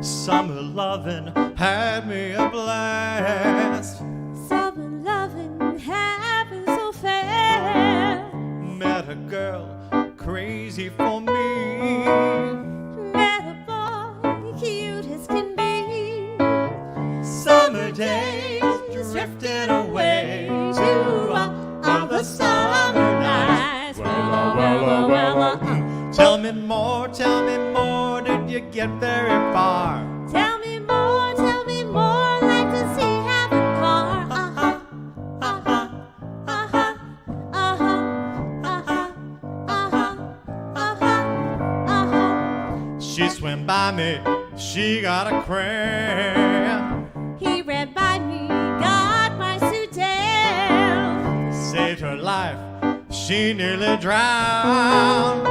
Summer loving had me a blast. Summer loving happened so fast. Met a girl crazy for me. Met a boy cute as can be. Summer days drifting away to all the summer nights. Tell me more, did you get very far? Tell me more, like to see have a car. Uh-huh, uh-huh, uh-huh, uh-huh, uh-huh, uh-huh, uh-huh, uh-huh. She swam by me, she got a cramp. He ran by me, got my suit down. Saved her life, she nearly drowned.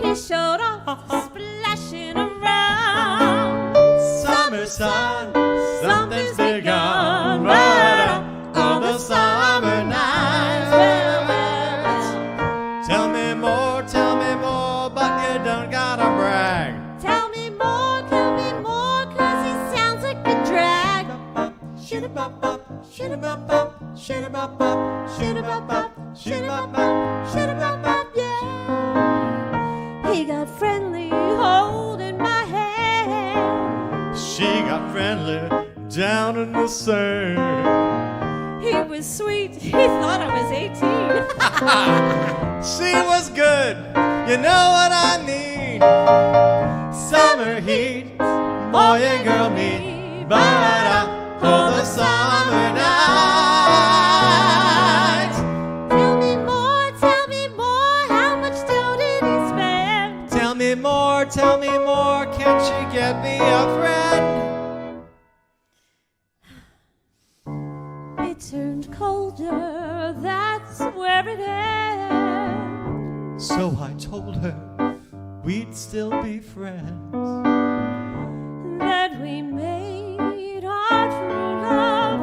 He showed off, splashing around. Summer sun, something's begun, but all the summer nights. Tell me more, but you don't gotta brag. Tell me more, 'cause he sounds like a drag. Shoot-a-bop-bop, shoot-a-bop-bop, shoot-a-bop-bop, shoot-a-bop-bop, shoot-a-bop-bop, shoot-a-bop-bop, yeah. He got friendly, holding my hand. She got friendly down in the sand. He was sweet, he thought I was 18. She was good, you know what I mean. Summer heat, boy and girl meet, but all the summer nights. Tell me more, how much dough did he spend? Tell me more, can't you get me a friend? It turned colder, that's where it ends. So I told her we'd still be friends. Then we made our true love.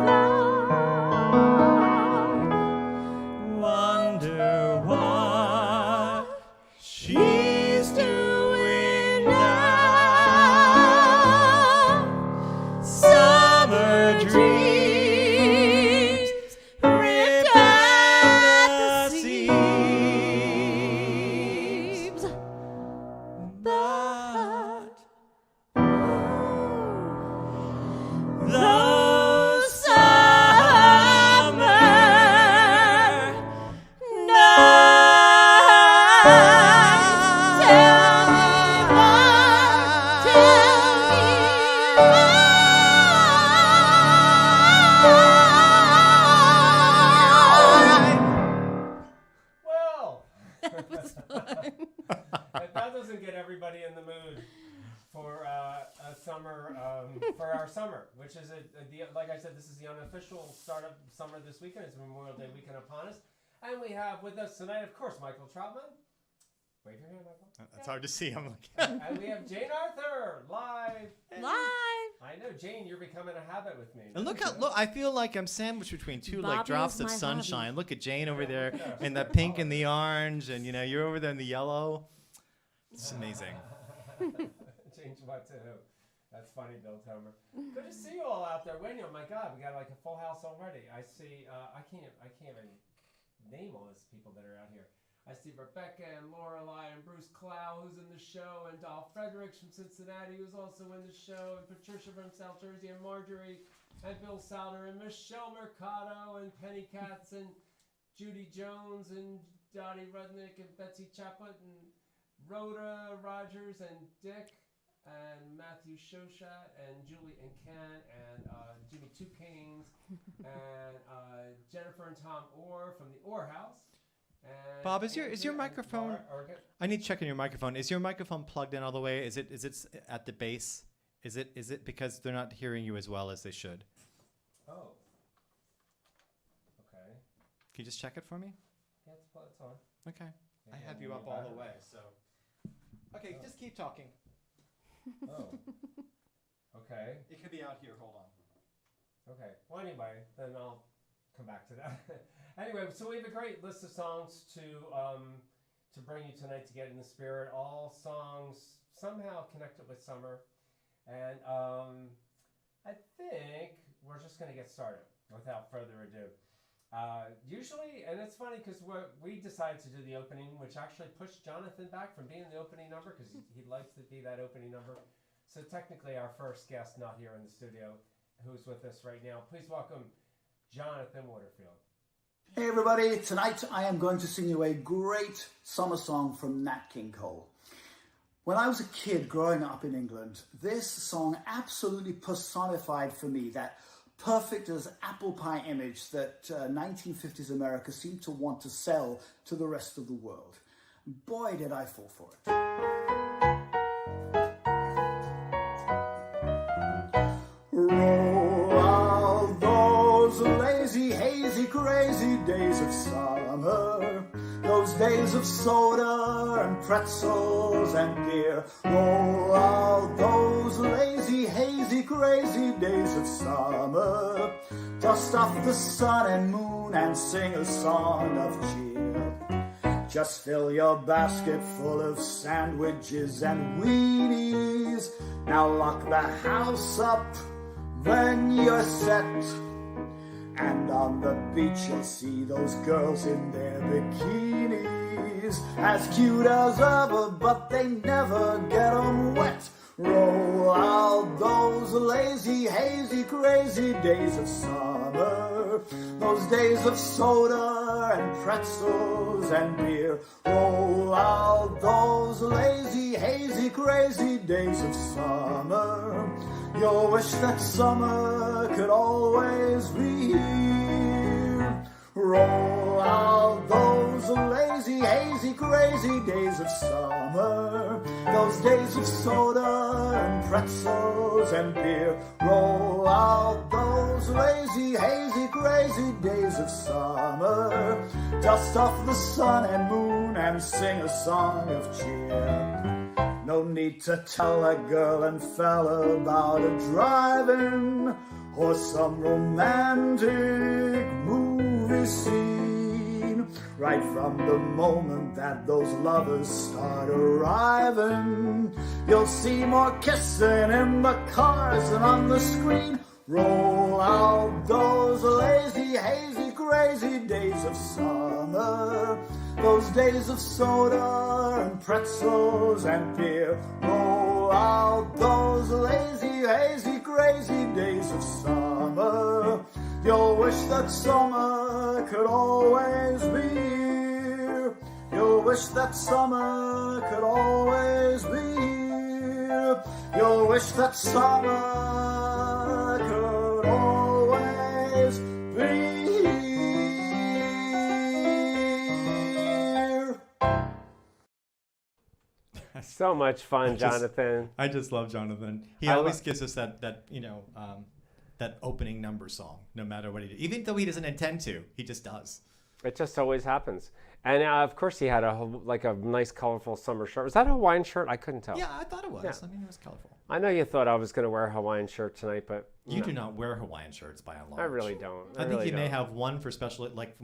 Wonder what she's doing now. Summer dreams ripped at the seams, but those summer nights. Well, if that doesn't get everybody in the mood for a summer, for our summer, which is like I said, this is the unofficial start of summer this weekend. It's Memorial Day weekend upon us, and we have with us tonight, of course, Michael Troutman. Wave your hand, Michael. That's hard to see. I'm looking. And we have Jane Arthur live. I know, Jane, you're becoming a habit with me. And look, I feel like I'm sandwiched between two Bobby like drops is of my sunshine. hobby. Look at Jane over there in the pink and the orange, and you're over there in the yellow. It's amazing. Change what to who? That's funny, Bill Tomer. Good to see you all out there. When oh my God, we got like a full house already. I see. I can't even name all these people that are out here. I see Rebecca and Lorelei and Bruce Clow, who's in the show, and Dolph Fredericks from Cincinnati, who's also in the show, and Patricia from South Jersey, and Marjorie, and Bill Souter, and Michelle Mercado, and Penny Katz, and Judy Jones, and Dottie Rudnick, and Betsy Chaput, and Rhoda Rogers, and Dick, and Matthew Shoshat, and Julie and Ken, and Jimmy Two Canes, and Jennifer and Tom Orr from the Orr House. And Bob, is your microphone? I need to check on your microphone. Is your microphone plugged in all the way? Is it at the base? Is it because they're not hearing you as well as they should? Oh. Okay. Can you just check it for me? Yeah, it's on. Okay. Yeah, I have you yeah, up all the way, so. Okay, just keep talking. Oh. Okay. It could be out here. Hold on. Okay. Well, anyway, then I'll come back to that. Anyway, so we have a great list of songs to bring you tonight to get in the spirit. All songs somehow connected with summer. And I think we're just going to get started without further ado. Usually, and it's funny because we decided to do the opening, which actually pushed Jonathan back from being the opening number because he likes to be that opening number. So technically our first guest not here in the studio who's with us right now. Please welcome Jonathan Waterfield. Hey everybody, tonight I am going to sing you a great summer song from Nat King Cole. When I was a kid growing up in England, this song absolutely personified for me that perfect as apple pie image that 1950s America seemed to want to sell to the rest of the world. Boy, did I fall for it. Roll out those lazy, hazy, crazy days of summer, those days of soda and pretzels and beer. Roll out those lazy, hazy, crazy days of summer. Dust off the sun and moon and sing a song of cheer. Just fill your basket full of sandwiches and weenies. Now lock the house up when you're set. And on the beach you'll see those girls in their bikinis, as cute as ever, but they never get 'em wet. Roll out those lazy, hazy, crazy days of summer, those days of soda and pretzels and beer. Roll out those lazy, hazy, crazy days of summer. You'll wish that summer could always be here. Roll out those lazy, hazy, crazy days of summer, those days of soda and pretzels and beer. Roll out those lazy, hazy, crazy days of summer. Dust off the sun and moon and sing a song of cheer. No need to tell a girl and fella about a drive-in or some romantic movie scene. Right from the moment that those lovers start arriving, you'll see more kissing in the cars than on the screen. Roll out those lazy, hazy, crazy days of summer, those days of soda and pretzels and beer. Roll out those lazy, hazy, crazy days of summer. You'll wish that summer could always be here. You'll wish that summer could always be here. You'll wish that summer could always be here. So much fun, Jonathan. I just love Jonathan. He always gives us that that opening number song, no matter what he does. Even though he doesn't intend to, he just does. It just always happens. And of course he had a nice colorful summer shirt. Was that a Hawaiian shirt? I couldn't tell. Yeah, I thought it was. Yeah. I mean, it was colorful. I know you thought I was going to wear a Hawaiian shirt tonight, but You do not wear Hawaiian shirts by and large. I really don't. I think you may have one for special, like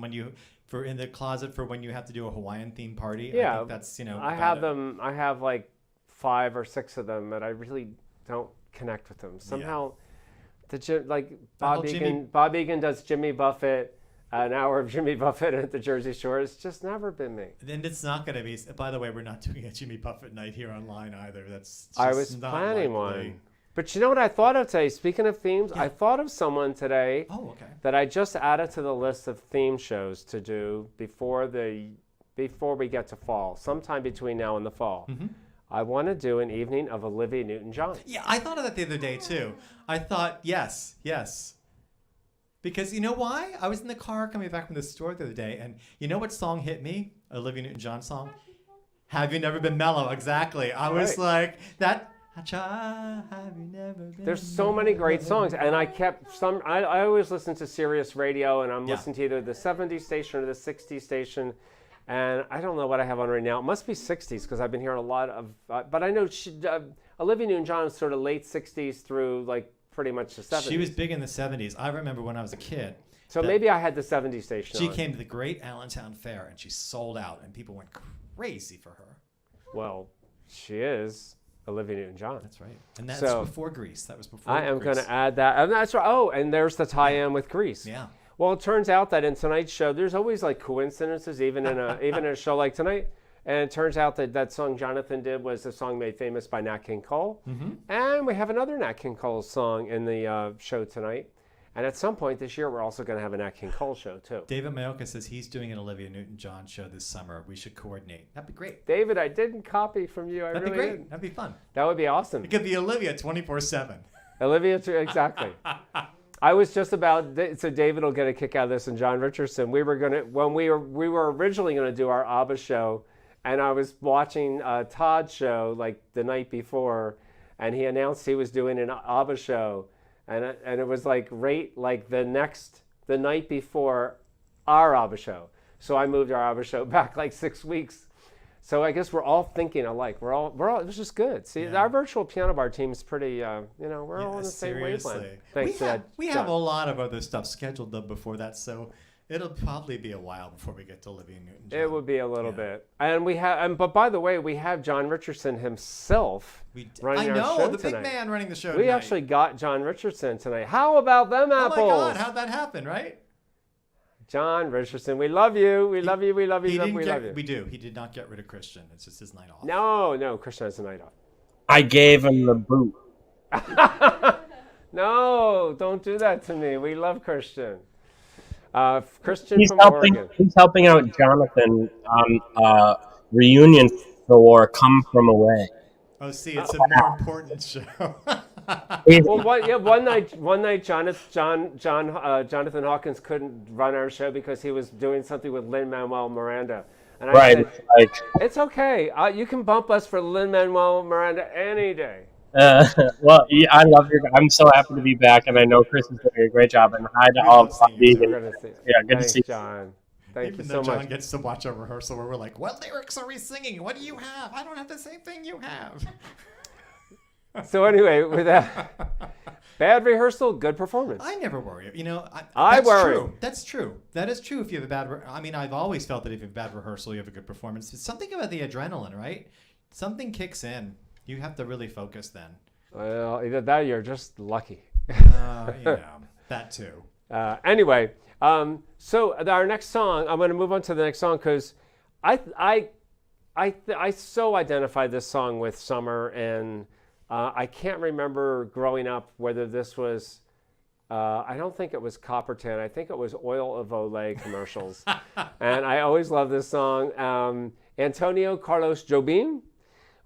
for in the closet for when you have to do a Hawaiian themed party. Yeah, I think that's I have them. I have like 5 or 6 of them, but I really don't connect with them somehow. Bob Egan does Jimmy Buffett, an hour of Jimmy Buffett at the Jersey Shore. It's just never been me. Then it's not going to be. By the way, we're not doing a Jimmy Buffett night here online either. That's just I was not planning likely. one. But you know what I thought of today? Speaking of themes, Yeah. I thought of someone today that I just added to the list of theme shows to do before we get to fall, sometime between now and the fall. Mm-hmm. I want to do an evening of Olivia Newton-John. Yeah, I thought of that the other day too. I thought, yes. Because you know why? I was in the car coming back from the store the other day, and you know what song hit me? Olivia Newton-John song? Have You Never Been Mellow? Exactly. I was like, that... Have you never been There's so many great songs, and I always listen to Sirius Radio, and I'm listening to either the 70s station or the 60s station, and I don't know what I have on right now. It must be 60s because I've been hearing a lot of, but I know Olivia Newton-John is sort of late 60s through like pretty much the 70s. She was big in the 70s. I remember when I was a kid. So maybe I had the 70s station She on. came to the Great Allentown Fair, and she sold out, and people went crazy for her. Well, she is Olivia Newton-John. That's right. And that's So, before Grease. That was before I am Grease. going to add that. And that's right. Oh, and there's the tie-in with Grease. Yeah. Well, it turns out that in tonight's show, there's always like coincidences, even in a show like tonight. And it turns out that that song Jonathan did was a song made famous by Nat King Cole. Mm-hmm. And we have another Nat King Cole song in the show tonight. And at some point this year, we're also going to have a Nat King Cole show, too. David Mayoka says he's doing an Olivia Newton-John show this summer. We should coordinate. That'd be great. David, I didn't copy from you. That'd be great. That'd be fun. That would be awesome. It could be Olivia 24/7. Olivia, exactly. I was just about, so David will get a kick out of this, and John Richardson. We were originally going to do our ABBA show, and I was watching Todd's show like the night before, and he announced he was doing an ABBA show. And it was like the night before our ABBA show. So I moved our ABBA show back like 6 weeks. So I guess we're all thinking alike. We're all it was just good. See, our virtual piano bar team is pretty, we're all on the same wavelength. Thanks we have a lot of other stuff scheduled up before that, so it'll probably be a while before we get to Olivia Newton-John. It would be a little bit. And but by the way, we have John Richardson himself running our show tonight. The big man running the show We tonight. actually got John Richardson tonight. How about them apples? Oh my God, how'd that happen, right? John Richardson, we love you. We love you. We love you. We love you. We do. He did not get rid of Christian. It's just his night off. No, Christian has a night off. I gave him the boot. No, don't do that to me. We love Christian. Christian He's from helping. Oregon. He's helping out Jonathan on reunion for "Come From Away." Oh, see, it's a more important show. Well, one night, Jonathan Hawkins couldn't run our show because he was doing something with Lin-Manuel Miranda. And I said, it's okay. You can bump us for Lin-Manuel Miranda any day. Well, I love your. I'm so happy to be back, and I know Chris is doing a great job. And hi to all of Egan. Yeah, good to see you, John. Thank you so much. John much. gets to watch a rehearsal where we're like, "What lyrics are we singing? What do you have? I don't have the same thing you have." So anyway, with that, bad rehearsal, good performance. I never worry. I worry. True. That's true. That is true. If you have a bad, I've always felt that if you have a bad rehearsal, you have a good performance. It's something about the adrenaline, right? Something kicks in. You have to really focus then. Well, either that or you're just lucky. That too. Anyway, so our next song, I'm going to move on to the next song because I so identify this song with summer, and I can't remember growing up whether this was, I don't think it was Copperton. I think it was Oil of Olay commercials. And I always love this song. Antonio Carlos Jobim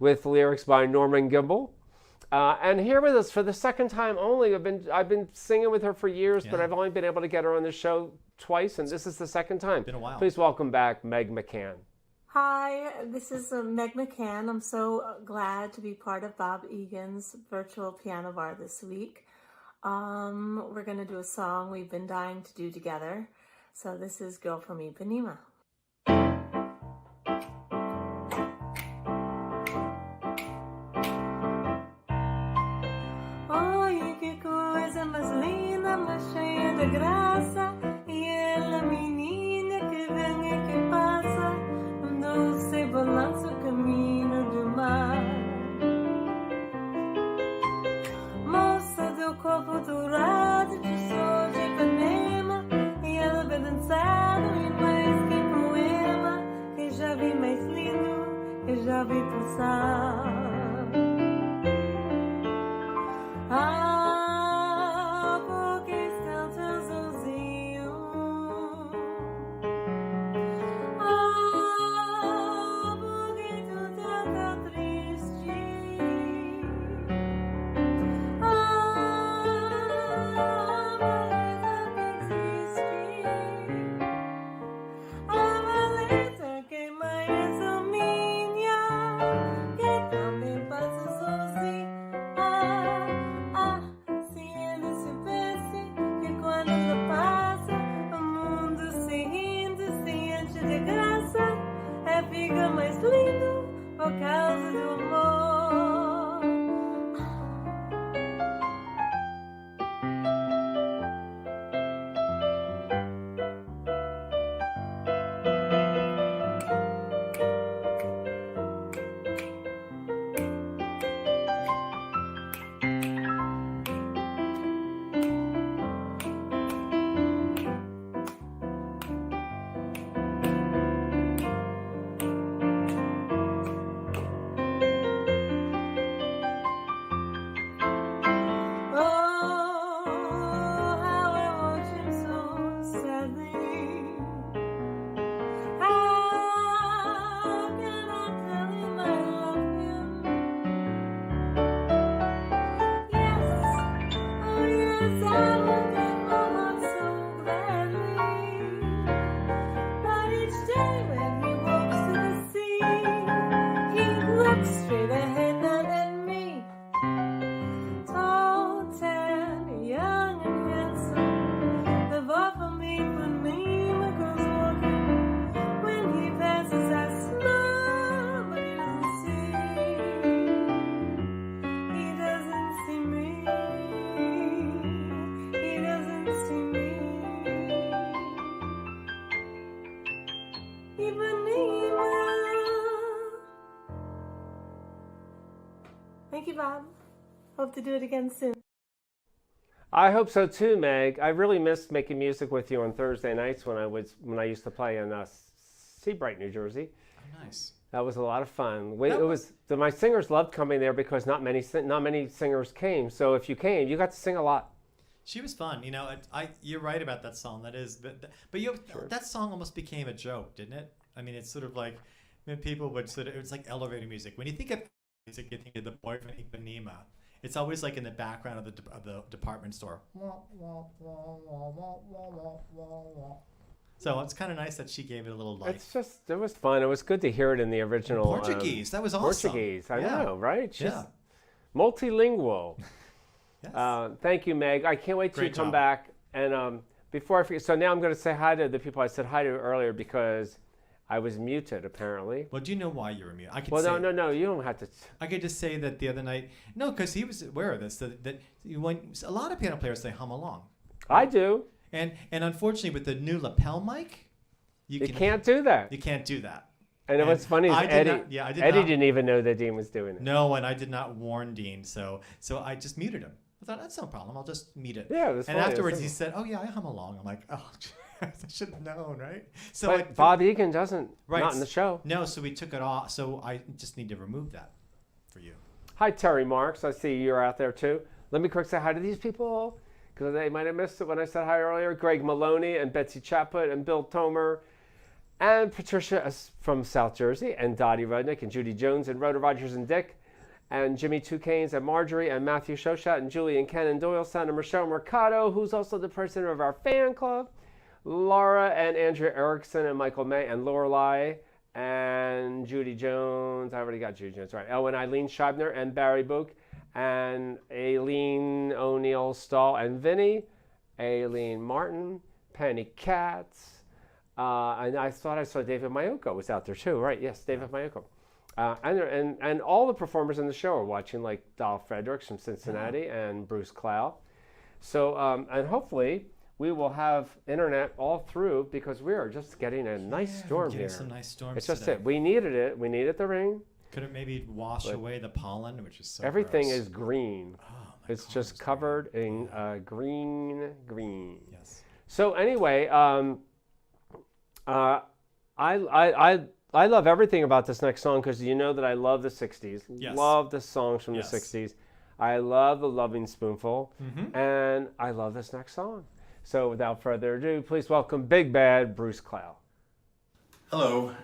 with lyrics by Norman Gimbel. And here with us for the second time only. I've been singing with her for years, but I've only been able to get her on the show twice, and this is the second time. Been a while. Please welcome back Meg McCann. Hi, this is Meg McCann. I'm so glad to be part of Bob Egan's virtual piano bar this week. We're going to do a song we've been dying to do together. So this is Girl from Ipanema. Oi, que coisa mais linda, mais cheia de graça. E ela, menina que vem e que passa, num doce balanço caminho do mar. Moça do corpo dourado, de sol de Ipanema, e ela vai dançando e mais que poema, que já vi mais lindo, que já vi passar. Ah, porque estão teus olhinhos you, Bob. Hope to do it again soon. I hope so too, Meg. I really missed making music with you on Thursday nights when I used to play in Seabright, New Jersey. Oh, nice. That was a lot of fun. My singers loved coming there because not many singers came. So if you came, you got to sing a lot. She was fun. You know, you're right about that song. That is, but that song almost became a joke, didn't it? I mean, it's sort of like when people would it's like elevator music. When you think of music, you think of the boyfriend Ipanema. It's always like in the background of the department store. So it's kind of nice that she gave it a little life. It was fun. It was good to hear it in the original Portuguese. That was awesome. Portuguese. I know, right? She's Yeah. multilingual. Yes. Thank you, Meg. I can't wait till you Great come job. back. And before I forget, so now I'm going to say hi to the people I said hi to earlier because I was muted, apparently. Well, do you know why you were muted? I could Well, say, no, you don't have to. I could just say that the other night. No, because he was aware of this. That a lot of piano players, they hum along. I do. And unfortunately, with the new lapel mic, You can't do that. You can't do that. And what's funny is Eddie didn't even know that Dean was doing it. No, and I did not warn Dean, so I just muted him. I thought, that's no problem. I'll just mute it. Yeah, it was And funny. afterwards he said, oh, yeah, I hum along. I'm like, oh, I should have known, right? So But Bob Egan doesn't, Right. not in the show. No, so we took it off. So I just need to remove that for you. Hi, Terry Marks. I see you're out there, too. Let me quick say hi to these people, because they might have missed it when I said hi earlier. Greg Maloney and Betsy Chaput and Bill Tomer and Patricia from South Jersey and Dottie Rudnick and Judy Jones and Rhoda Rogers and Dick and Jimmy Two Canes and Marjorie and Matthew Shoshat and Julie and Ken and Doylestown and Michelle Mercado, who's also the president of our fan club, Laura and Andrea Erickson and Michael May and Lorelei and Judy Jones. I already got Judy Jones, right. Oh, and Eileen Scheibner and Barry Book and Aileen O'Neill Stahl and Vinny, Aileen Martin, Penny Katz, and I thought I saw David Mayoko was out there too, right? Yes, David Mayoko. And all the performers in the show are watching, like Dal Fredericks from Cincinnati and Bruce Clow. So, and hopefully we will have internet all through because we are just getting a nice storm here. Some nice storms It's just today. it. We needed it. We needed the rain. Could it maybe wash away the pollen, which is so Everything gross? is green. Oh, my It's God, just it's covered in green. Yes. So anyway, I love everything about this next song because you know that I love the 60s. Yes. Love the songs from Yes. the 60s. I love the Loving Spoonful. Mm-hmm. And I love this next song. So without further ado, please welcome Big Bad Bruce Clow. Hello.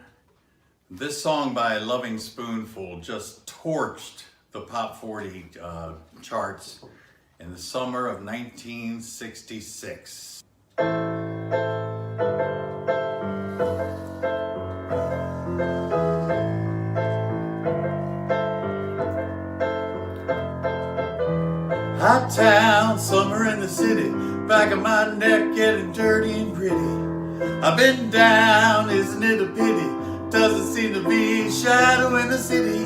This song by Loving Spoonful just torched the Pop 40 charts in the summer of 1966. Hot town, summer in the city, back of my neck getting dirty and gritty. I've been down, isn't it a pity? Doesn't seem to be a shadow in the city.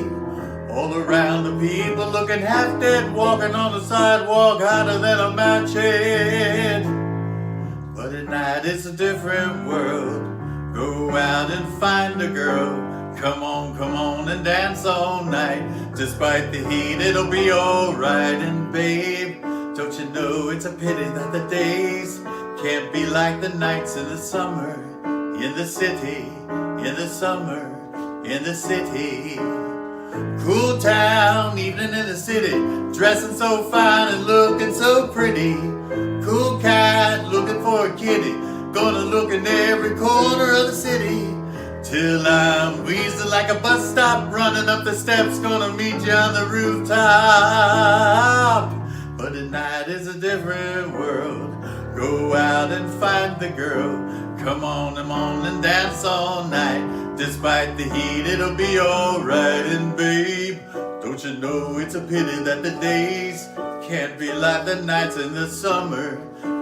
All around the people looking half dead, walking on the sidewalk hotter than a match head. But at night it's a different world. Go out and find a girl. Come on and dance all night. Despite the heat, it'll be alright. And babe, don't you know it's a pity that the days can't be like the nights in the summer, in the city, in the summer, in the city. Cool town, evening in the city, dressing so fine and looking so pretty. Cool cat, looking for a kitty, gonna look in every corner of the city. Till I'm wheezing like a bus stop, running up the steps, gonna meet you on the rooftop. But at night is a different world. Go out and find the girl. Come on and dance all night. Despite the heat, it'll be alright. And babe, don't you know it's a pity that the days can't be like the nights in the summer,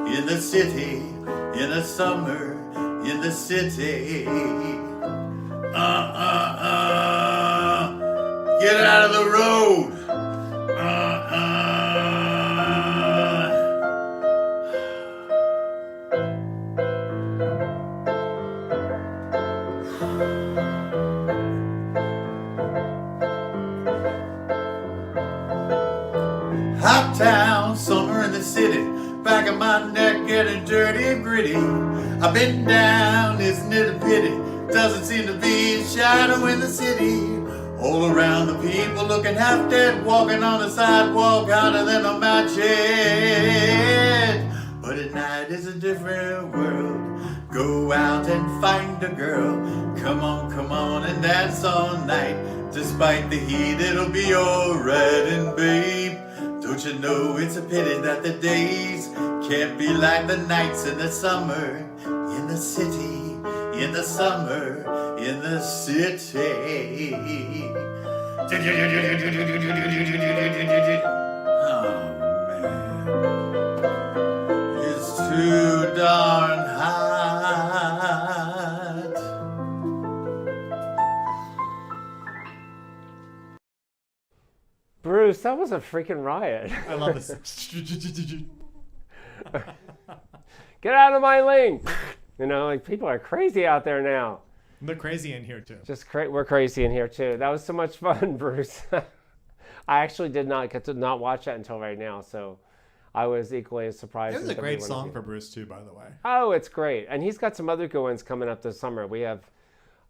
in the city, in the summer, in the city. Get out of the road. town, summer in the city. Back of my neck getting dirty and gritty. I've been down, isn't it a pity? Doesn't seem to be a shadow in the city. All around the people looking half dead, walking on the sidewalk harder than a match head. But at night is a different world. Go out and find a girl. Come on and dance all night. Despite the heat, it'll be alright. And babe, don't you know it's a pity that the days can't be like the nights in the summer, in the city, in the summer, in the city. Oh man, it's too darn hot. Bruce, that was a freaking riot. I love this. Get out of my lane. You know, like people are crazy out there now. They're crazy in here too. We're crazy in here too. That was so much fun, Bruce. I actually did not get to not watch that until right now, so I was equally as surprised. It was as a great everyone song else. for Bruce too, by the way. Oh, it's great, and he's got some other good ones coming up this summer. We have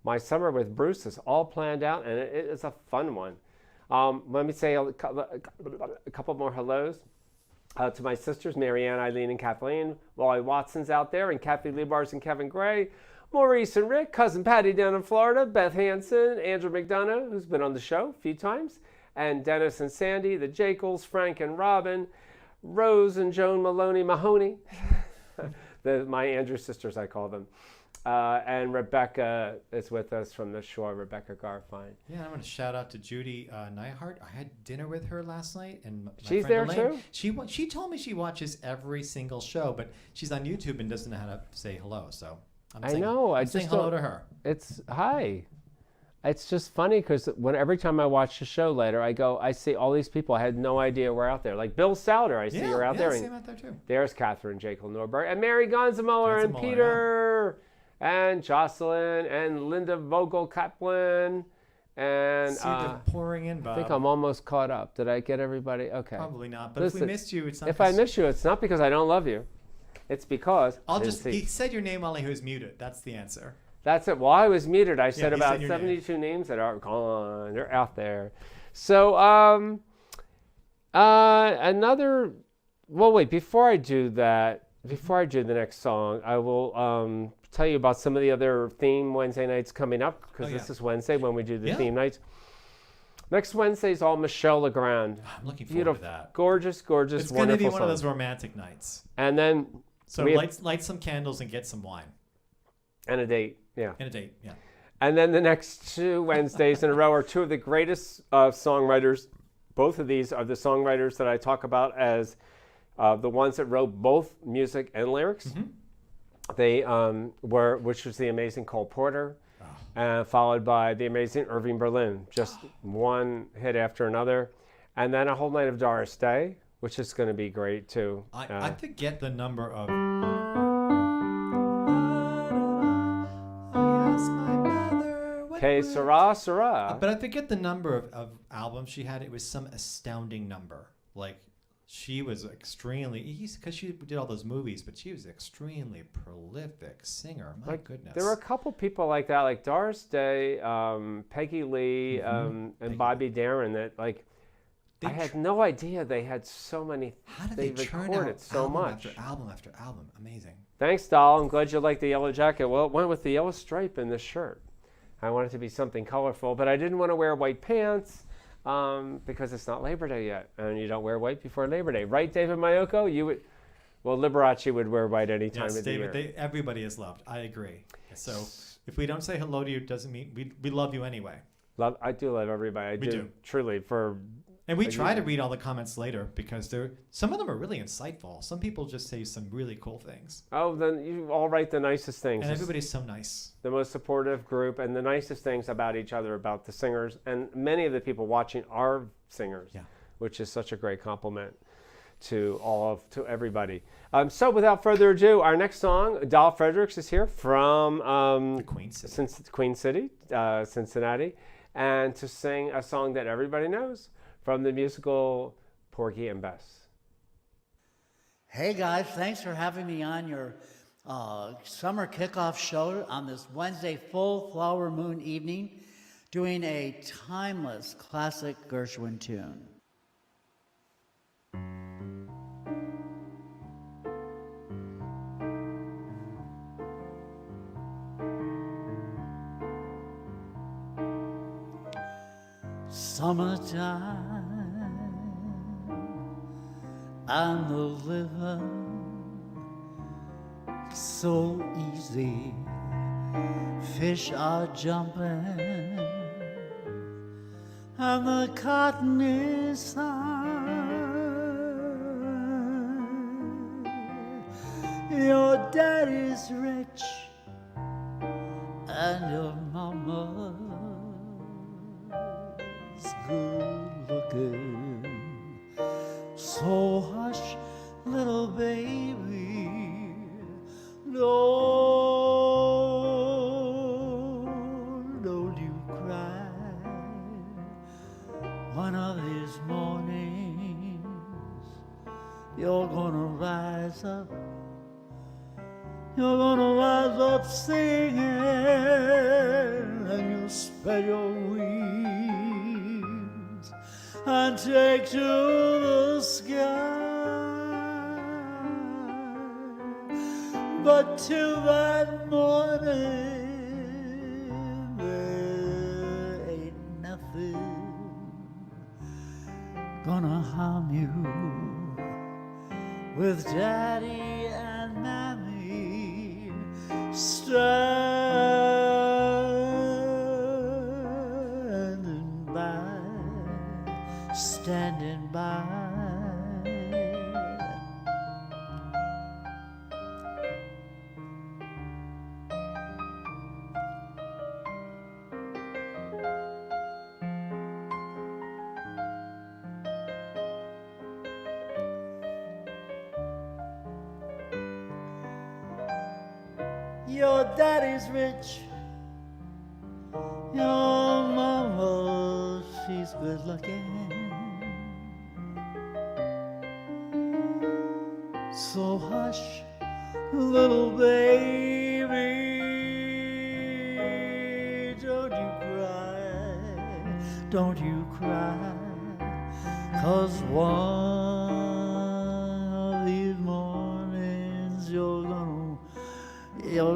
my summer with Bruce is all planned out, and it is a fun one. Let me say a couple more hellos to my sisters, Marianne, Eileen, and Kathleen. Wally Watson's out there, and Kathy Liebars and Kevin Gray. Maurice and Rick, Cousin Patty down in Florida, Beth Hansen, Andrew McDonough, who's been on the show a few times, and Dennis and Sandy, the Jekyls, Frank and Robin, Rose and Joan Mahoney, my Andrew sisters, I call them. And Rebecca is with us from the shore, Rebecca Garfine. Yeah, I want to shout out to Judy Neihart. I had dinner with her last night, and my She's friend there Elaine, too? She told me she watches every single show, but she's on YouTube and doesn't know how to say hello. So I'm saying hello to her. It's hi. It's just funny because every time I watch the show later, I see all these people I had no idea were out there. Like Bill Souter, I see her out there. Yeah, see him out there too. There's Catherine Jekyll Norberg and Mary Gonzamuller and Peter and Jocelyn and Linda Vogel Kaplan and See them pouring in, Bob. I think I'm almost caught up. Did I get everybody? Okay. Probably not. But Listen, if we missed you, it's not. If I miss you, it's not because I don't love you. It's because He said your name while he was muted. That's the answer. That's it. While I was muted, I said he about said your 72 names that are gone. They're out there. So another. Well, wait. Before I do the next song, I will tell you about some of the other theme Wednesday nights coming up because this is Wednesday when we do the theme nights. Next Wednesday is all Michelle Legrand. I'm looking forward to that. Gorgeous, It's going to wonderful be one of songs. those romantic nights. And then so light some candles and get some wine. And a date, yeah. And a date, yeah. And then the next 2 Wednesdays in a row are two of the greatest songwriters. Both of these are the songwriters that I talk about as the ones that wrote both music and lyrics. Mm-hmm. They which was the amazing Cole Porter, followed by the amazing Irving Berlin. Just one hit after another. And then A Whole Night of Doris Day, which is going to be great too. I forget the number of... Okay, Sarah, Sarah. But I forget the number of albums she had. It was some astounding number. Like, she was extremely... Because she did all those movies, but she was an extremely prolific singer. My goodness. There were a couple people like that, like Doris Day, Peggy Lee, and Bobby Darin that, like... I had no idea they had so many. How did they churn recorded out so album much after album after album? Amazing. Thanks, doll. I'm glad you like the yellow jacket. Well, it went with the yellow stripe in this shirt. I wanted to be something colorful, but I didn't want to wear white pants because it's not Labor Day yet, and you don't wear white before Labor Day, right, David Mayoko? You would. Well, Liberace would wear white any time of the year. David, everybody is loved. I agree. So if we don't say hello to you, it doesn't mean we love you anyway. I do love everybody. We do. Truly And we try to read all the comments later because some of them are really insightful. Some people just say some really cool things. Oh, then you all write the nicest things. And everybody's so nice. The most supportive group and the nicest things about each other, about the singers. And many of the people watching are singers, which is such a great compliment to everybody. So without further ado, our next song, Doll Fredericks is here from the Queen City, Cincinnati, and to sing a song that everybody knows from the musical Porgy and Bess. Hey guys, thanks for having me on your summer kickoff show on this Wednesday full flower moon evening, doing a timeless classic Gershwin tune. Summertime and the living so easy. Fish are jumping and the cotton is high. Your daddy's rich and your mama's good looking. So hush, little baby, don't you cry. One of these mornings, you're gonna rise up. You're gonna rise up singing, and you'll spread your wings and take to the sky. But till that morning, there ain't nothing gonna harm you with Daddy and Mommy standing by. Your daddy's rich, your mama, she's good looking. So hush, little baby, don't you cry, don't you cry, 'cause one of these mornings you're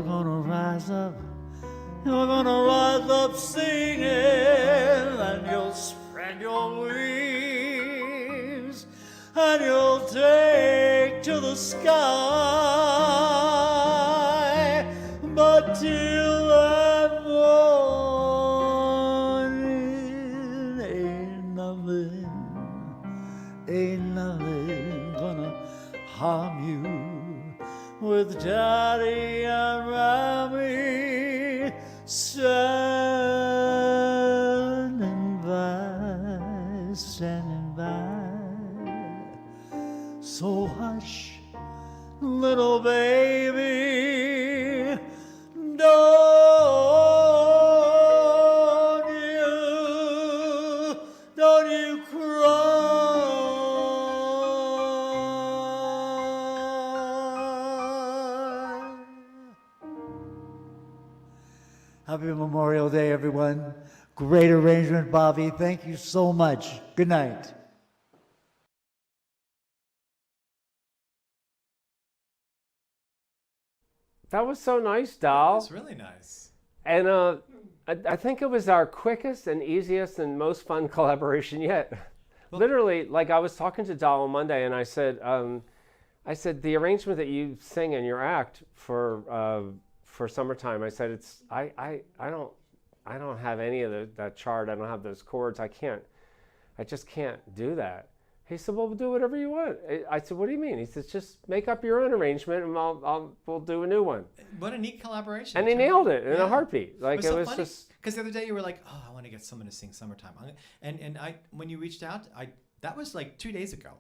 gonna rise up, you're gonna rise up singing, and you'll spread your wings, and you'll take to the sky. But till that morning, ain't nothing gonna harm you with Daddy and Mommy standing by. So hush, little baby, don't you cry. Happy Memorial Day, everyone. Great arrangement, Bobby. Thank you so much. Good night. That was so nice, Doll. That's really nice. And I think it was our quickest and easiest and most fun collaboration yet. Well, literally, like I was talking to Doll on Monday, and I said the arrangement that you sing in your act for Summertime. I said I don't have any of that chart. I don't have those chords. I just can't do that. He said, well, do whatever you want. I said, what do you mean? He says, just make up your own arrangement, and we'll do a new one. What a neat collaboration. And he nailed it in a heartbeat. Like it was funny, just because the other day you were like, oh, I want to get someone to sing Summertime. And when you reached out, that was like 2 days ago.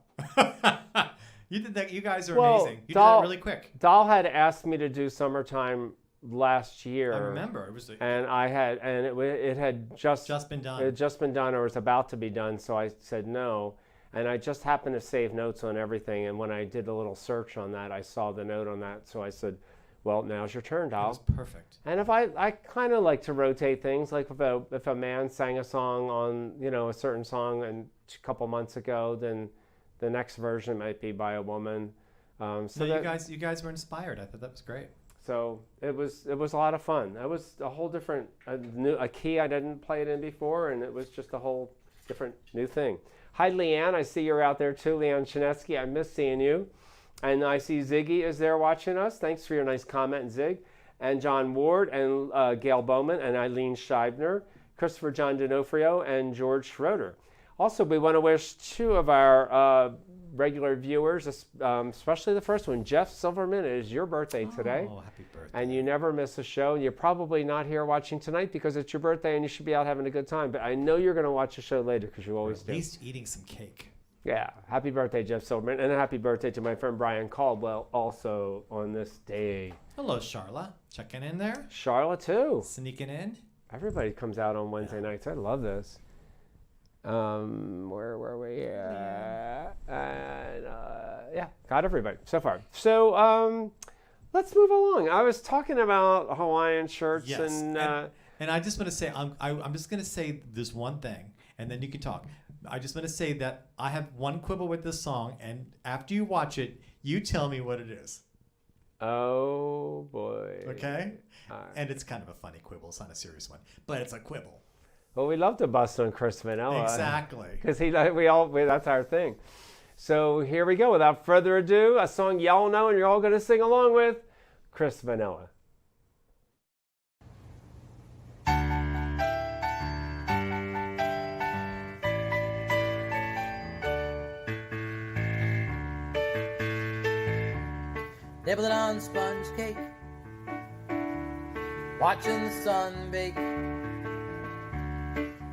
You did that. You guys are amazing. You did that really quick. Doll had asked me to do Summertime last year. I remember it was. And it had just been done. It had just been done, or was about to be done. So I said no. And I just happened to save notes on everything. And when I did a little search on that, I saw the note on that. So I said, well, now's your turn, That Dal. was perfect. And if I kind of like to rotate things, like if a man sang a song on, a certain song and a couple months ago, then the next version might be by a woman. You guys were inspired. I thought that was great. So it was a lot of fun. That was a whole different, a key I didn't play it in before, and it was just a whole different new thing. Hi, Leanne. I see you're out there too, Leanne Chinesky. I miss seeing you. And I see Ziggy is there watching us. Thanks for your nice comment, Zig. And John Ward and Gail Bowman and Eileen Scheibner, Christopher John D'Onofrio and George Schroeder. Also, we want to wish two of our regular viewers, especially the first one, Jeff Silverman. It is your birthday today. Oh, happy birthday. And you never miss a show. You're probably not here watching tonight because it's your birthday and you should be out having a good time. But I know you're going to watch the show later because you always do. At least eating some cake. Yeah. Happy birthday, Jeff Silverman. And a happy birthday to my friend Brian Caldwell also on this day. Hello, Charla. Checking in there. Charlotte, too. Sneaking in. Everybody comes out on Wednesday nights. I love this. Where were we? Yeah, got everybody so far. So let's move along. I was talking about Hawaiian shirts and I just want to say I'm just going to say this one thing, and then you can talk. I just want to say that I have one quibble with this song, and after you watch it, you tell me what it is. Oh boy. Okay. And it's kind of a funny quibble. It's not a serious one, but it's a quibble. Well, we love to bust on Chris Vanilla. Exactly. Because that's our thing. So here we go. Without further ado, a song y'all know and you're all going to sing along with, Chris Vanilla. Nibbling on sponge cake, watching the sun bake.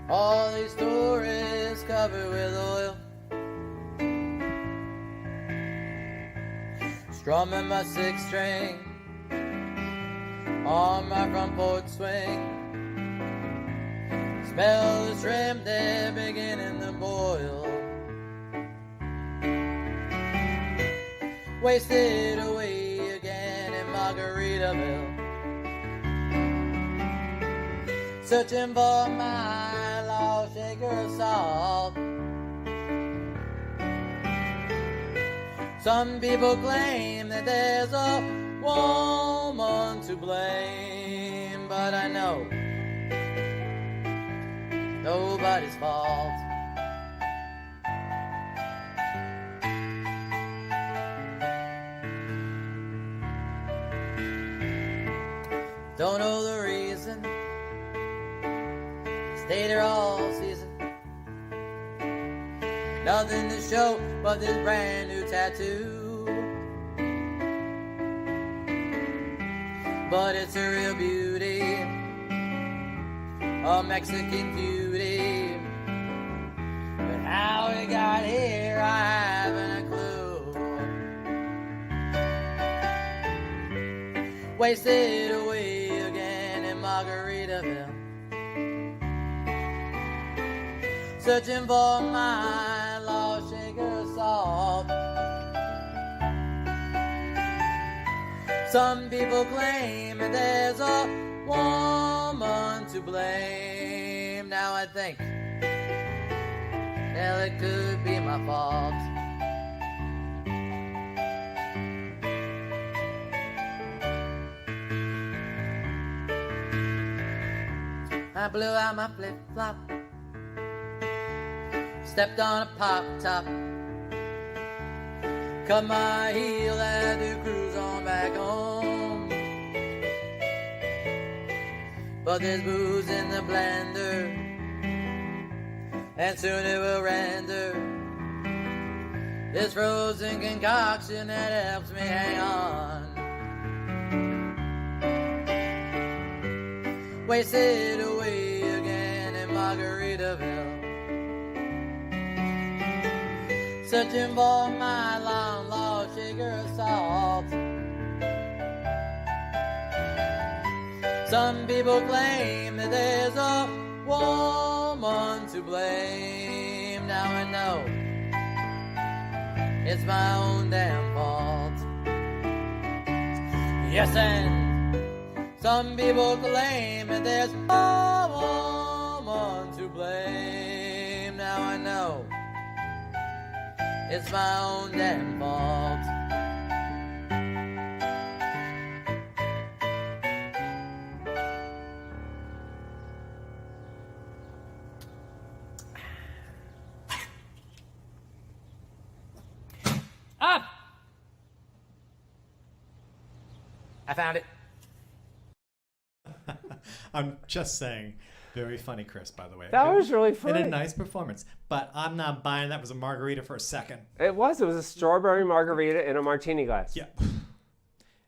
All these tourists covered with oil, strumming my sixth string on my front porch swing. Smell the shrimp, they're beginning to boil. Wasted away again in Margaritaville, searching for my lost shaker of salt. Some people claim that there's a woman to blame, but I know nobody's fault. Don't know the reason, stay there all season. Nothing to show but this brand new tattoo, but it's a real beauty, a Mexican beauty. But how it got here, I haven't a clue. Wasted away again in Margaritaville, searching for my lost shaker of salt. Some people claim that there's a woman to blame. Now I think, well, it could be my fault. I blew out my flip-flop, stepped on a pop-top, cut my heel, had to cruise on back home. But there's booze in the blender, and soon it will render this frozen concoction that helps me hang on. Wasted away again in Margaritaville, searching for my long lost shaker of salt. Some people claim that there's a woman to blame. Now I know It's my own damn fault. Yes, and some people claim that there's no woman to blame. Now I know it's my own damn fault. Up! I found it. I'm just saying. Very funny, Chris, by the way. That was really funny. And a nice performance. But I'm not buying that was a margarita for a second. It was a strawberry margarita in a martini glass. Yeah.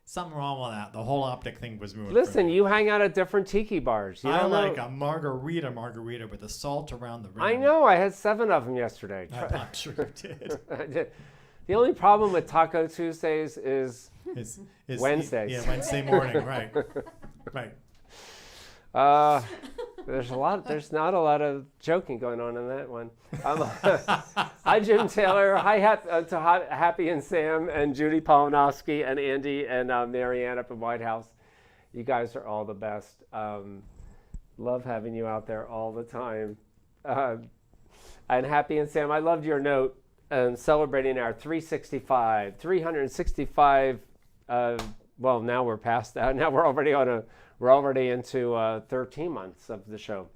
Something wrong with that. The whole optic thing was ruined. Listen, you hang out at different tiki bars. You I don't like know. a margarita with the salt around the rim. I know. I had 7 of them yesterday. I'm sure you did. I did. The only problem with Taco Tuesdays is Wednesdays. Yeah, Wednesday morning, right. Right. There's not a lot of joking going on in that one. Hi, Jim Taylor. Hi, to Happy and Sam and Judy Polonowski and Andy and Marianne up at White House. You guys are all the best. Love having you out there all the time. And Happy and Sam, I loved your note celebrating our 365. Well, now we're past that. Now we're already into 13 months of the show.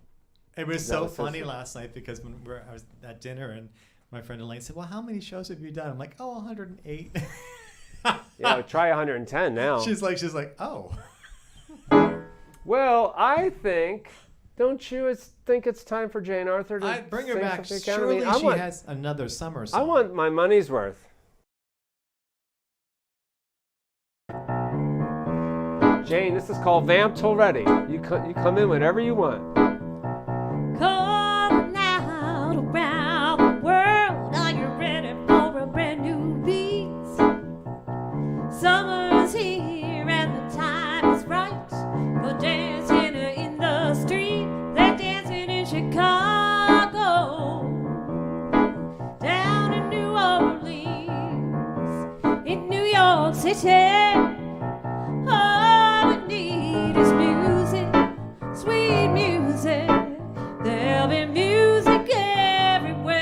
It was so funny last night because when I was at dinner and my friend Elaine said, well, how many shows have you done? I'm like, 108. Try 110 now. She's like, oh. Well, I think, don't you think it's time for Jane Arthur to Bring her sing back. something? Surely she has another summer song. I want my money's worth. Jane, this is called Vamped Already. You come in whenever you want. Calling out around the world, are you ready for a brand new beat? Summer's here and the time is right for dancing in the street. They're dancing in Chicago, down in New Orleans, in New York City. All we need is music, sweet music. There'll be music everywhere.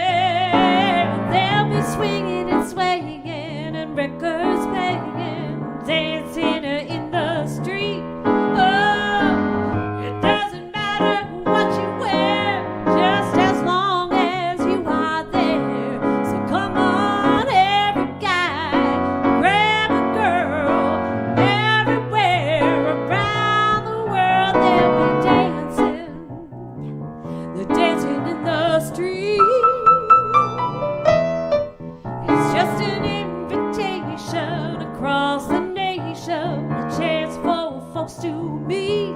They'll be swinging and swaying and records playing, dancing in the street. Oh, it doesn't matter what you wear, just as long as you are there. So come on, every guy, grab a girl. Everywhere around the world they'll be dancing. They're dancing in the street. It's just an invitation across the nation, a chance for folks to meet.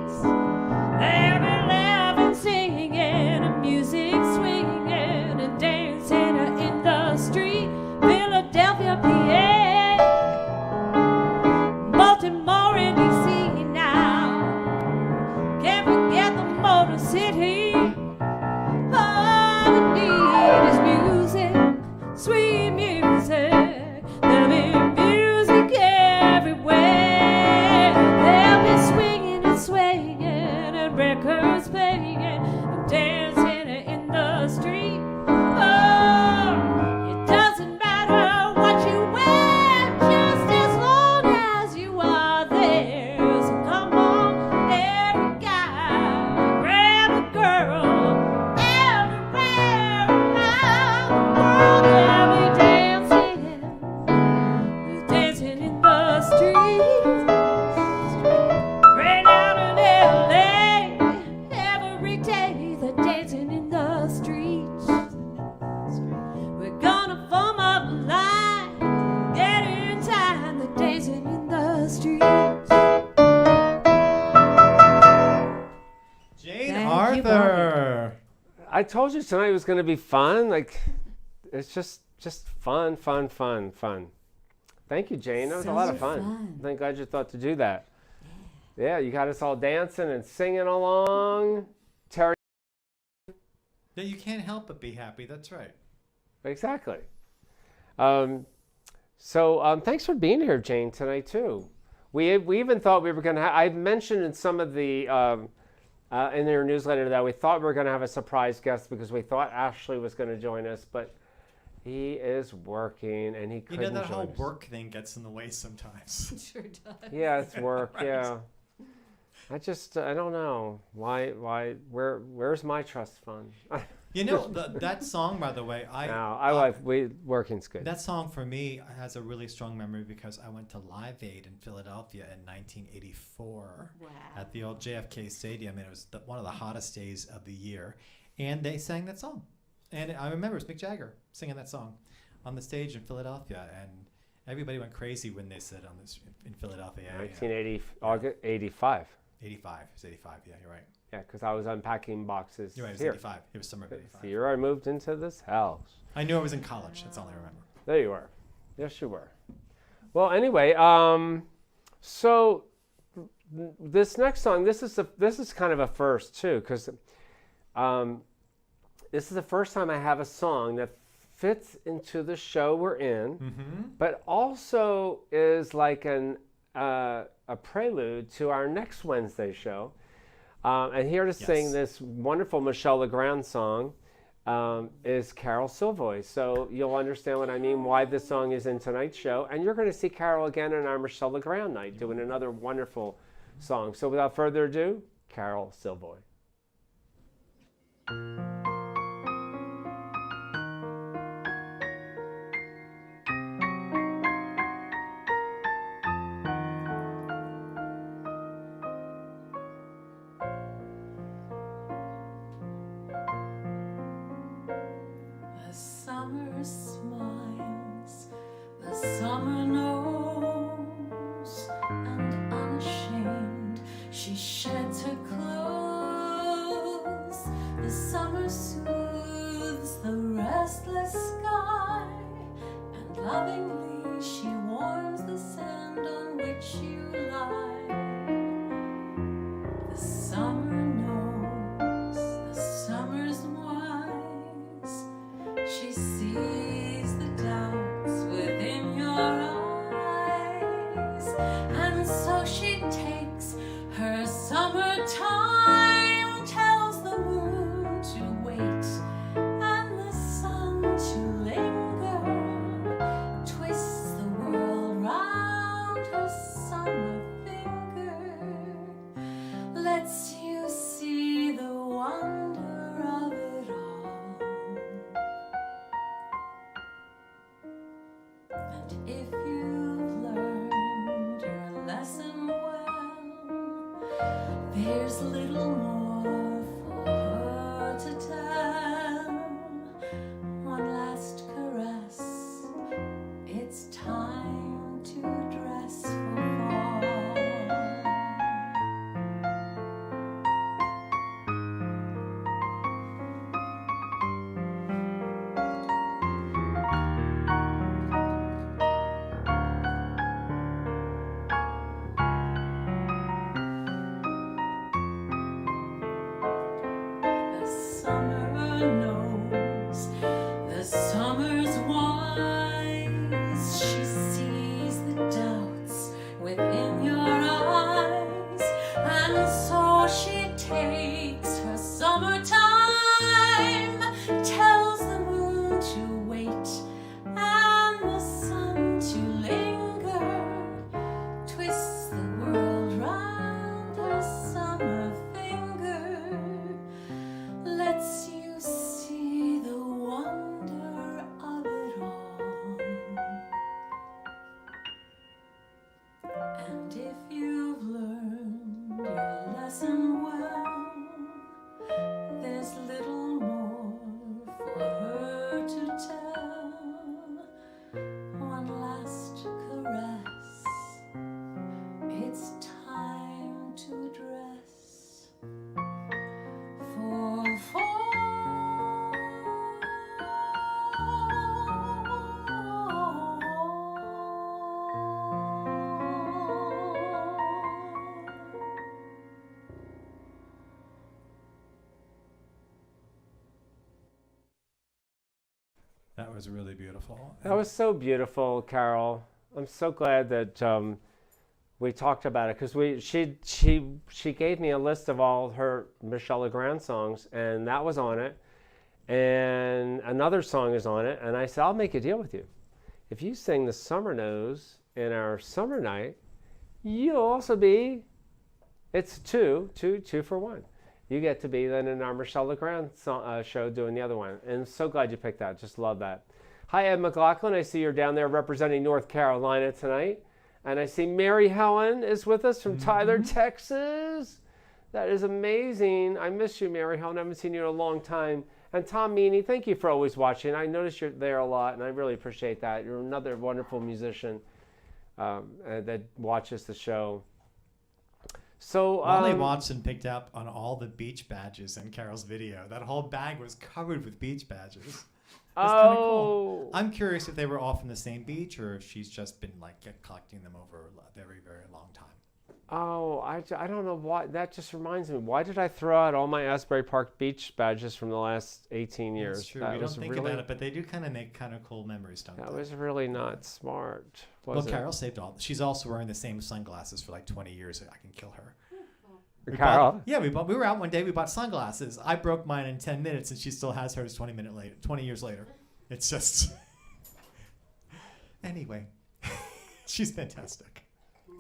They'll be laughing, singing, and music swinging and dancing in the street. Philadelphia, PA, Baltimore and DC now. Can't forget the Motor City. All we need is music, sweet music. There'll be music everywhere. They'll be swinging and swaying and records playing and dancing in the street. Oh, it doesn't matter what you wear, just as long as you are there. So come on, every guy, grab a girl. Everywhere around the world they'll be dancing. They're dancing in the streets. Right out in LA, every day they're dancing in the streets. We're gonna form up a line, get in time, they're dancing in the streets. Jane Thank you, Arthur. I told you tonight was going to be fun. Like, it's just fun. Thank you, Jane. That was a lot of fun. I'm glad you thought to do that. Yeah, you got us all dancing and singing along. Terry. Yeah, you can't help but be happy. That's right. Exactly. So thanks for being here, Jane, tonight too. We even thought we were going to. I mentioned in some of the in your newsletter that we thought we were going to have a surprise guest because we thought Ashley was going to join us, but he is working and he couldn't. That whole join us. work thing gets in the way sometimes. It sure does. Yeah, it's work. Right. Yeah. I don't know where's my trust fund? That song, by the way, working's good. That song for me has a really strong memory because I went to Live Aid in Philadelphia in 1984 at the old JFK Stadium, and it was one of the hottest days of the year, and they sang that song, and I remember it was Mick Jagger singing that song on the stage in Philadelphia, and everybody went crazy when they said on this in Philadelphia. 1980, August 85. 85. It was 85. Yeah, you're right. Yeah, because I was unpacking boxes. You're right. It was here. 85. It was summer of 85. The year I moved into this house. I knew I was in college. That's all I remember. There you are. Yes, you were. Well, anyway, so this next song, this is kind of a first too, because this is the first time I have a song that fits into the show we're in, but also is like a prelude to our next Wednesday show. And here to sing this wonderful Michelle Legrand song is Carol Silvoy. So you'll understand what I mean, why this song is in tonight's show. And you're going to see Carol again on our Michelle Legrand night doing another wonderful song. So without further ado, Carol Silvoy. The summer smiles, the summer knows, and unashamed she sheds her clothes. The summer soothes the restless sky, and lovingly she warms the sand on which you lie. The summer knows, the summer's wise. She sees the doubts within your eyes, and so she takes her summertime, tells the moon to wait and the sun to linger, twists the world round her summer finger, lets you see the wonder of it all. And if you've learned your lesson well, there's little more for her to tell. One last caress, it's time to dress for fall. The summer knows, the summer's wise. She sees the doubts within your eyes, and so she takes her summertime, tells the moon to wait and the sun to linger, twists the world round her summer finger, lets you see the wonder of it all. And if you've learned your lesson well, there's little more for her to tell. One last caress, it's time to dress for fall. That was really beautiful. That was so beautiful, Carol. I'm so glad that we talked about it because she gave me a list of all her Michel Legrand songs, and that was on it. And another song is on it, and I said, I'll make a deal with you. If you sing the Summer Nose in our summer night, you'll also be, it's two for one. You get to be then in our Michel Legrand show doing the other one. And so glad you picked that. Just love that. Hi, Ed McLaughlin. I see you're down there representing North Carolina tonight. And I see Mary Helen is with us from Tyler, Texas. That is amazing. I miss you, Mary Helen. I haven't seen you in a long time. And Tom Meany, thank you for always watching. I notice you're there a lot, and I really appreciate that. You're another wonderful musician that watches the show. So Wally Watson picked up on all the beach badges in Carol's video. That whole bag was covered with beach badges. That's kind of cool. I'm curious if they were all from the same beach or if she's just been like collecting them over a very, very long time. Oh, I don't know why. That just reminds me. Why did I throw out all my Asbury Park beach badges from the last 18 years? That's true. We don't think about it, but they do kind of make kind of cool memories, don't they? That was really not smart. Well, Carol saved all. She's also wearing the same sunglasses for like 20 years. I can kill her. Carol? We were out one day. We bought sunglasses. I broke mine in 10 minutes, and she still has hers 20 years later. It's just anyway. She's fantastic.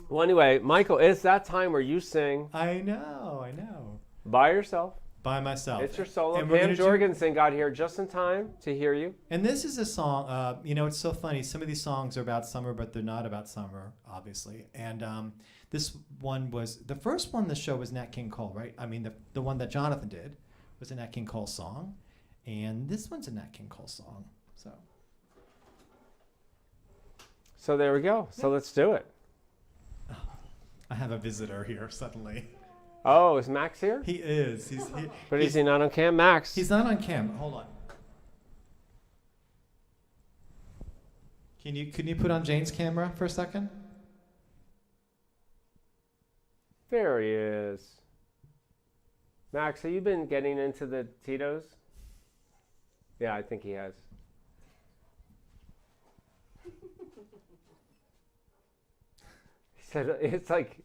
Well, anyway, Michael, it's that time where you sing. I know. By yourself. By myself. It's your solo. Pam Jorgensen got here just in time to hear you. And this is a song, it's so funny. Some of these songs are about summer, but they're not about summer, obviously. And this one was, the first one the show was Nat King Cole, right? I mean, the one that Jonathan did was a Nat King Cole song. And this one's a Nat King Cole song. So there we go. So let's do it. I have a visitor here suddenly. Oh, is Max here? He is. But is he not on cam? Max. He's not on cam. Hold on. Can you put on Jane's camera for a second? There he is. Max, have you been getting into the Tito's? Yeah, I think he has. He said it's like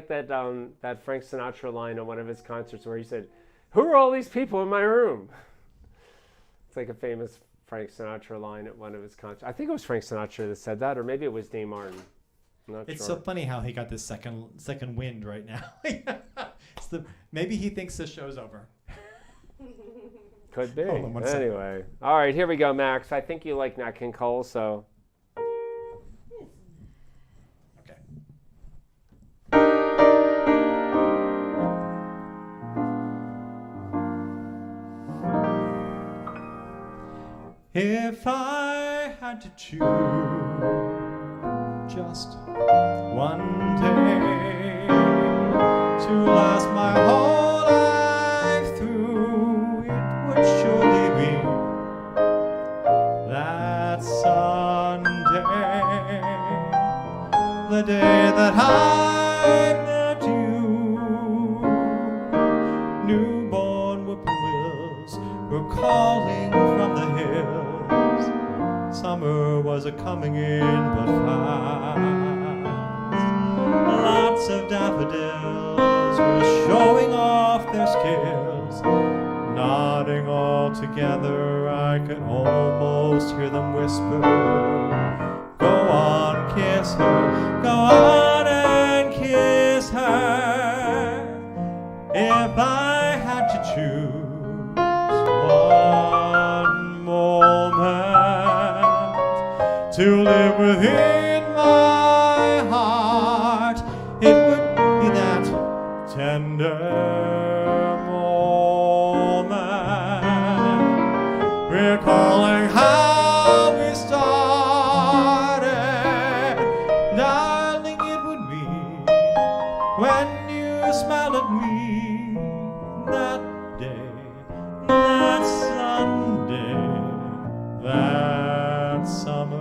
that that Frank Sinatra line on one of his concerts where he said, "Who are all these people in my room?" It's like a famous Frank Sinatra line at one of his concerts. I think it was Frank Sinatra that said that, or maybe it was Dean Martin. I'm not It's sure. so funny how he got this second wind right now. Maybe he thinks the show's over. Could be. Hold on one second. Anyway. All right, here we go, Max. I think you like Nat King Cole, so. Okay. If I had to choose just one day to last my whole life through, it would surely be that Sunday, the day that I met you. Newborn whippoorwills were calling from the hills. Summer was a coming in but fast. Lots of daffodils were showing off their scales. Nodding all together, I could almost hear them whisper, "Go on, kiss her, go on and kiss her." If I had to choose one moment to live within my heart, it would be that tender moment, recalling how we started. Darling, it would be when you smiled at me that day, that Sunday, that summer.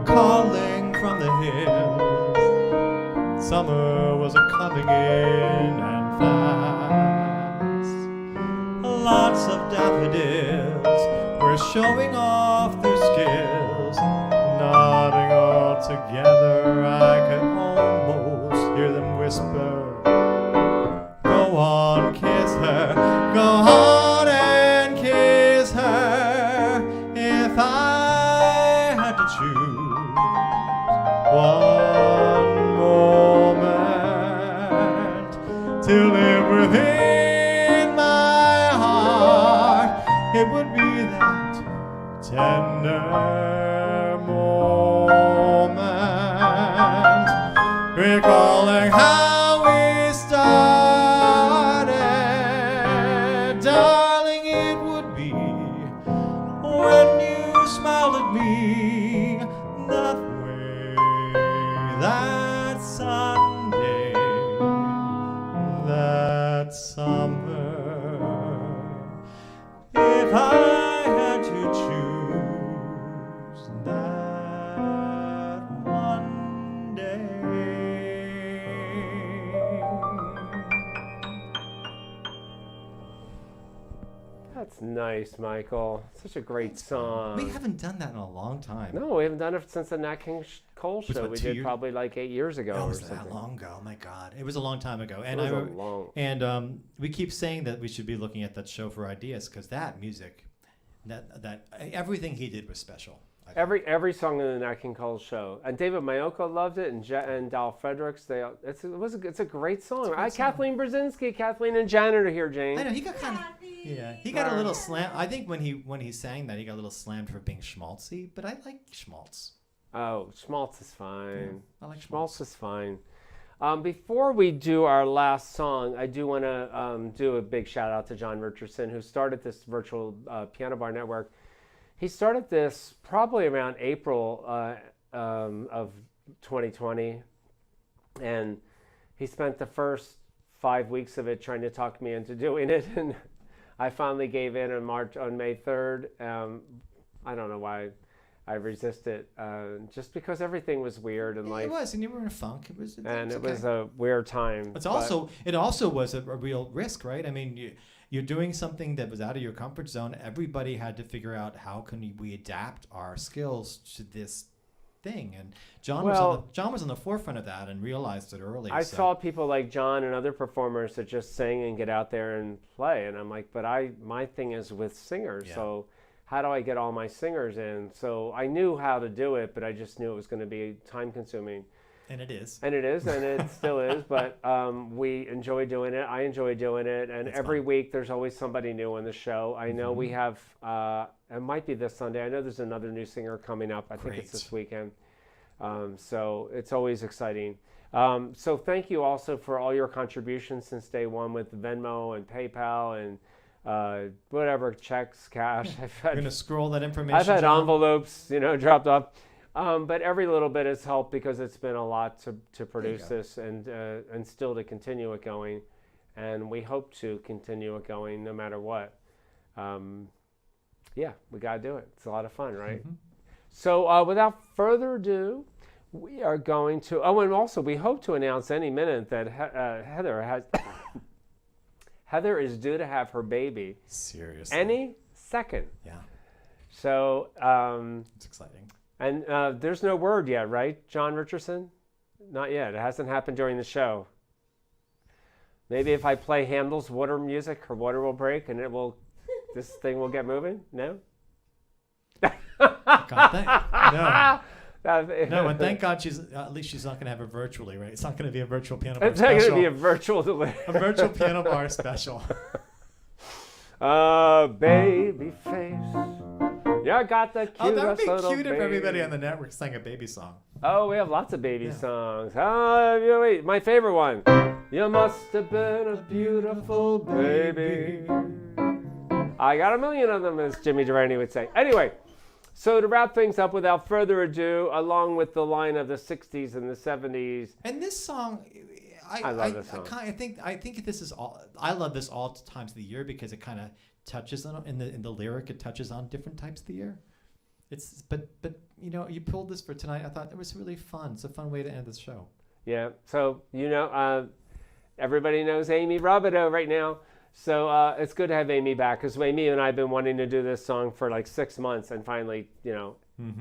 calling from the hills. Summer was a coming in and fast. Lots of daffodils were showing off their skills. Nodding all together, I could almost hear them whisper, go on, kiss her, go on and kiss her. If I had to choose one moment to live within my heart, it would be that tender moment, recalling how we started. Darling, it would be when you smiled at me that way, that Sunday, that summer. If I had to choose that one day. That's nice, Michael. Such a great song. We haven't done that in a long time. No, we haven't done it since the Nat King Cole Was show. what, We 2 did years? probably like 8 years ago That or was something. that long ago. Oh my God, it was a long time ago. And It was I a long. and we keep saying that we should be looking at that show for ideas because that music, that everything he did was special. I think. Every song in the Nat King Cole show, and David Mayoko loved it, and Dal Fredericks. It's a great song. great song. Kathleen Brzezinski, Kathleen and Janet are here, Jane. I know he got kind of he got a little slam. I think when he sang that he got a little slammed for being schmaltzy, but I like schmaltz. Oh, Schmaltz is fine. Yeah, I like Schmaltz is fine. Before we do our last song, I do want to do a big shout out to John Richardson, who started this virtual piano bar network. He started this probably around April of 2020, and he spent the first 5 weeks of it trying to talk me into doing it, and I finally gave in on May 3rd. I don't know why I resisted, just because everything was weird in life. It was, and you were in a funk. It was a weird time. It also was a real risk, right? I mean, you're doing something that was out of your comfort zone. Everybody had to figure out how can we adapt our skills to this thing, and John was on the forefront of that and realized it early. I saw people like John and other performers that just sing and get out there and play, and I'm like, but my thing is with singers, so how do I get all my singers in? So I knew how to do it, but I just knew it was going to be time consuming. And it is. And it still is, but we enjoy doing it. I enjoy doing it, and every week there's always somebody new on the show. I know we have, it might be this Sunday. I know there's another new singer coming up. I think it's this weekend. So it's always exciting. So thank you also for all your contributions since day one with Venmo and PayPal and whatever, checks, cash. We're going to scroll that information. I've had John. envelopes, dropped off. But every little bit has helped because it's been a lot to produce this and still to continue it going. And we hope to continue it going no matter what. We got to do it. It's a lot of fun, right? Mm-hmm. So without further ado, we are going to... Oh, and also we hope to announce any minute that Heather has... Heather is due to have her baby. Seriously. Any second. Yeah. So... it's exciting. And there's no word yet, right, John Richardson? Not yet. It hasn't happened during the show. Maybe if I play Handel's Water music, her water will break and this thing will get moving? No? No, and thank God at least she's not going to have it virtually, right? It's not going to be a virtual piano bar special. It's not going to be a virtual delivery. A virtual piano bar special. Baby face. Yeah, I got the cutest that would be little cute if baby. everybody on the network sang a baby song. Oh, we have lots of baby songs. Wait, my favorite one. You must have been a beautiful baby. I got a million of them, as Jimmy Durante would say. Anyway, so to wrap things up, without further ado, along with the line of the 60s and the 70s. And this song... I love this song. I think this is all... I love this all times of the year because it kind of touches on in the lyric. It touches on different types of the year. But you know, you pulled this for tonight. I thought it was really fun. It's a fun way to end the show. Yeah. So everybody knows Amy Robideau right now. So it's good to have Amy back because Amy and I have been wanting to do this song for like 6 months, and finally,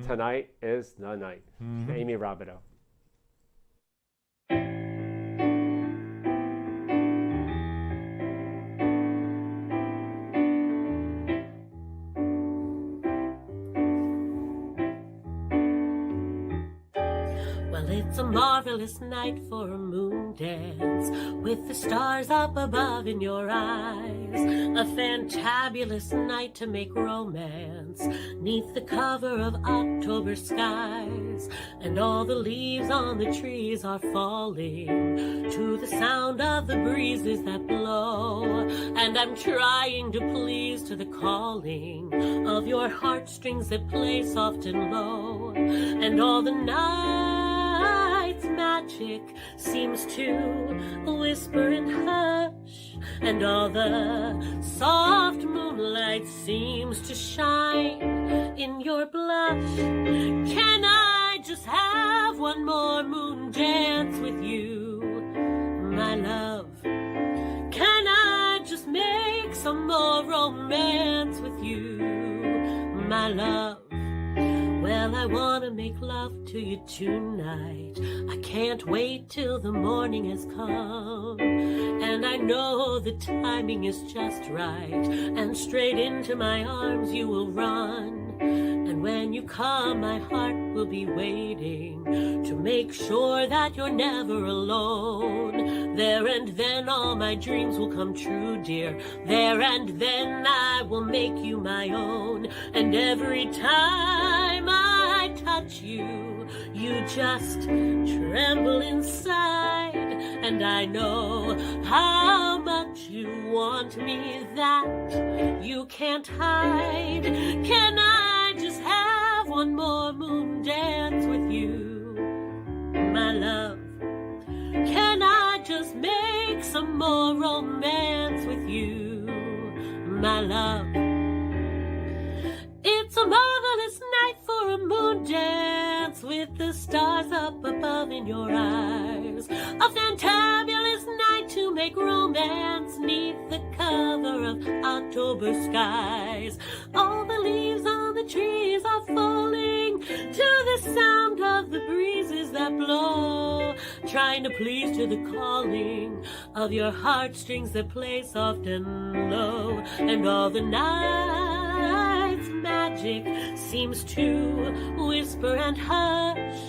tonight is the night. Amy Robideau. Well, it's a marvelous night for a moon dance with the stars up above in your eyes. A fantabulous night to make romance neath the cover of October skies. And all the leaves on the trees are falling to the sound of the breezes that blow. And I'm trying to please to the calling of your heartstrings that play soft and low. And all the night's magic seems to whisper and hush, and all the soft moonlight seems to shine in your blush. Can I just have one more moon dance with you, my love? Can I just make some more romance with you, my love? Well, I wanna make love to you tonight. I can't wait till the morning has come. And I know the timing is just right, and straight into my arms you will run. And when you come, my heart will be waiting to make sure that you're never alone. There and then all my dreams will come true, dear. There and then I will make you my own. And every time I touch you, you just tremble inside. And I know how much you want me that you can't hide. Can I just have one more moon dance with you, my love? Can I just make some more romance with you, my love? It's a marvelous night for a moon dance with the stars up above in your eyes. A fantabulous night to make romance neath the cover of October skies. All the leaves on the trees are falling to the sound of the breezes that blow, trying to please to the calling of your heartstrings that play soft and low. And all the night's magic seems to whisper and hush,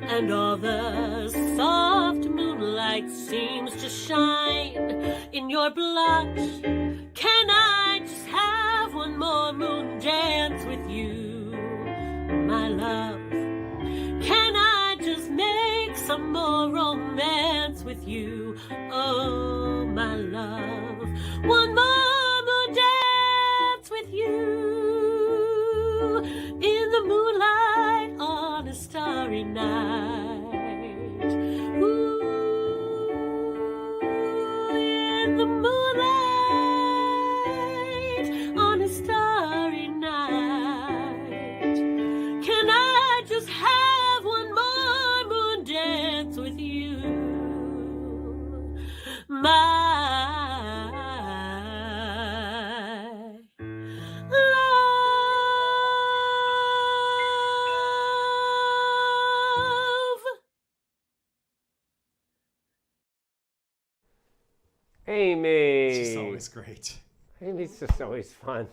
and all the soft moonlight seems to shine in your blush. Can I just have one more moon dance with you, my love? Can I just make some more romance with you, oh my love? One more moon dance with you in the moonlight on a starry night. Ooh, in the moonlight on a starry night. Can I just have one more moon dance with you, my Amy. She's always great. Amy's just always fun.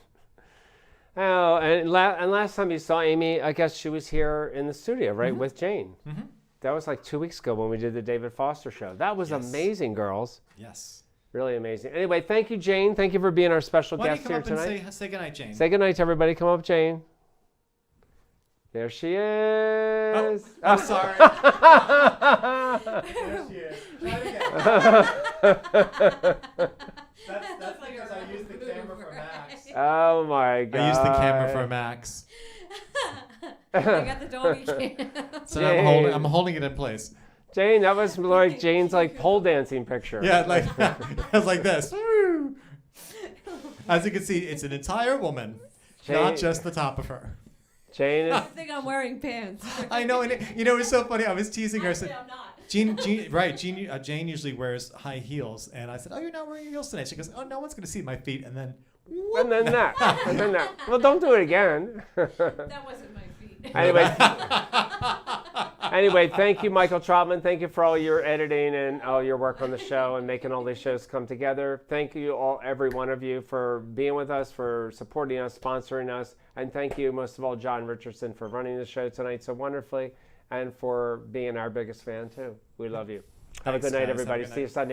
Oh, and last time you saw Amy, I guess she was here in the studio, right, with Jane. Mm-hmm. That was like 2 weeks ago when we did the David Foster show. That was amazing, girls. Yes. Really amazing. Anyway, thank you, Jane. Thank you for being our special guest here tonight. Say goodnight, Jane. Say goodnight to everybody. Come up, Jane. There she is. Oh, I'm sorry. There she is. Try it again. That's because I used the camera for Max. Oh my God. I used the camera for Max. I got the doggy cam. So I'm holding it in place. Jane, that was like Jane's like pole dancing picture. Yeah, like I was like this. As you can see, it's an entire woman, not just the top of her. Jane I is. think I'm wearing pants. I know, and it was so funny. I was teasing her. I Actually, said, I'm not. Jane usually wears high heels, and I said, "Oh, you're not wearing your heels tonight." She goes, "Oh, no one's going to see my feet." And then, And then that. And then that. Well, don't do it again. That wasn't my feet. Anyway, thank you, Michael Trotman. Thank you for all your editing and all your work on the show and making all these shows come together. Thank you all, every one of you, for being with us, for supporting us, sponsoring us. And thank you, most of all, John Richardson, for running the show tonight so wonderfully and for being our biggest fan, too. We love you. Have a good night, guys. Have a everybody. good See you night. Sunday.